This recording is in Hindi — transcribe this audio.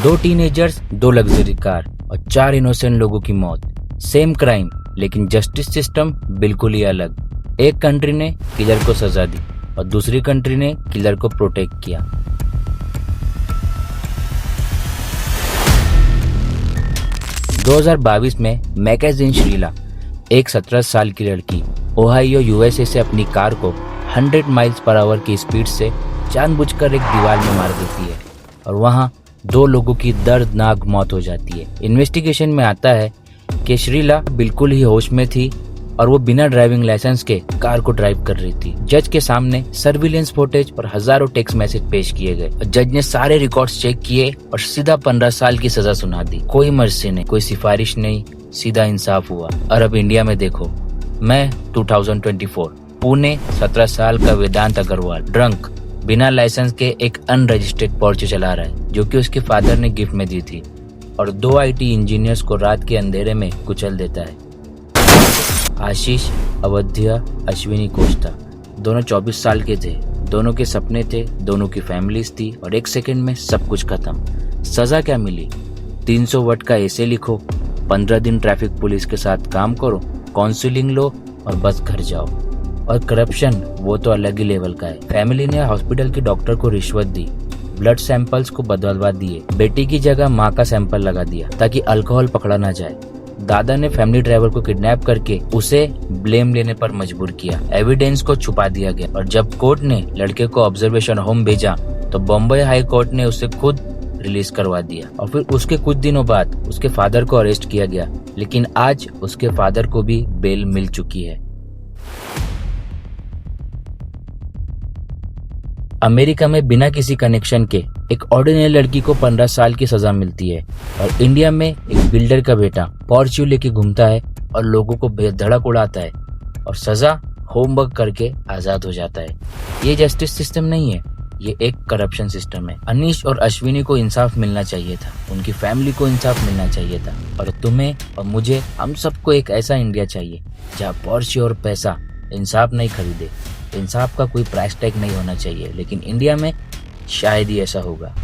2 टीनेजर्स, 2 लग्जरी कार और 4 इनोसेंट लोगों की मौत। सेम क्राइम, लेकिन जस्टिस सिस्टम बिल्कुल ही अलग। एक कंट्री ने किलर को सजा दी और दूसरी कंट्री ने किलर को प्रोटेक्ट किया। – 2022 में मैकेजिन श्रीला, एक 17 साल की लड़की, ओहायो यूएसए से अपनी कार को 100 माइल्स पर आवर की स्पीड से जानबूझकर एक दीवार में मार देती है और वहां 2 लोगों की दर्दनाक मौत हो जाती है। इन्वेस्टिगेशन में आता है कि श्रीला बिल्कुल ही होश में थी और वो बिना ड्राइविंग लाइसेंस के कार को ड्राइव कर रही थी। जज के सामने सर्विलेंस फुटेज और हजारों टेक्स्ट मैसेज पेश किए गए। जज ने सारे रिकॉर्ड्स चेक किए और सीधा 15 साल की सजा सुना दी। कोई मर्जी नहीं, कोई सिफारिश नहीं, सीधा इंसाफ हुआ। और अब इंडिया में देखो, मैं 2024 पुणे 17 साल का वेदांत अग्रवाल ड्रंक बिना लाइसेंस के एक अनरजिस्टर्ड पोर्चे चला रहा है, जो कि उसके फादर ने गिफ्ट में दी थी, और 2 आईटी इंजीनियर्स को रात के अंधेरे में कुचल देता है। आशीष, अवध्या, अश्विनी कोस्टा, दोनों 24 साल के थे। दोनों के सपने थे, दोनों की फैमिलीज थी और 1 सेकंड में सब कुछ खत्म। सजा क्या मिली? 300 वर्ड का एसे लिखो, 15 दिन ट्रैफिक पुलिस के साथ काम करो, काउंसलिंग लो और बस घर जाओ। और करप्शन, वो तो अलग ही लेवल का है। फैमिली ने हॉस्पिटल के डॉक्टर को रिश्वत दी, ब्लड सैंपल्स को बदलवा दिए, बेटी की जगह माँ का सैंपल लगा दिया ताकि अल्कोहल पकड़ा ना जाए। दादा ने फैमिली ड्राइवर को किडनैप करके उसे ब्लेम लेने पर मजबूर किया। एविडेंस को छुपा दिया गया और जब कोर्ट ने लड़के को ऑब्जर्वेशन होम भेजा तो बॉम्बे हाई कोर्ट ने उसे खुद रिलीज करवा दिया। और फिर उसके कुछ दिनों बाद उसके फादर को अरेस्ट किया गया, लेकिन आज उसके फादर को भी बेल मिल चुकी है। अमेरिका में बिना किसी कनेक्शन के एक ऑर्डिनरी लड़की को 15 साल की सजा मिलती है और इंडिया में एक बिल्डर का बेटा पॉर्च्यू लेके घूमता है और लोगों को बेधड़क उड़ाता है और सजा होमवर्क करके आजाद हो जाता है। ये जस्टिस सिस्टम नहीं है, ये एक करप्शन सिस्टम है। अनीश और अश्विनी को इंसाफ मिलना चाहिए था, उनकी फैमिली को इंसाफ मिलना चाहिए था, और तुम्हें और मुझे, हम सबको एक ऐसा इंडिया चाहिए जहाँ पॉर्च्यू और पैसा इंसाफ नहीं खरीदे। इंसाफ का कोई प्राइस टैग नहीं होना चाहिए, लेकिन इंडिया में शायद ही ऐसा होगा।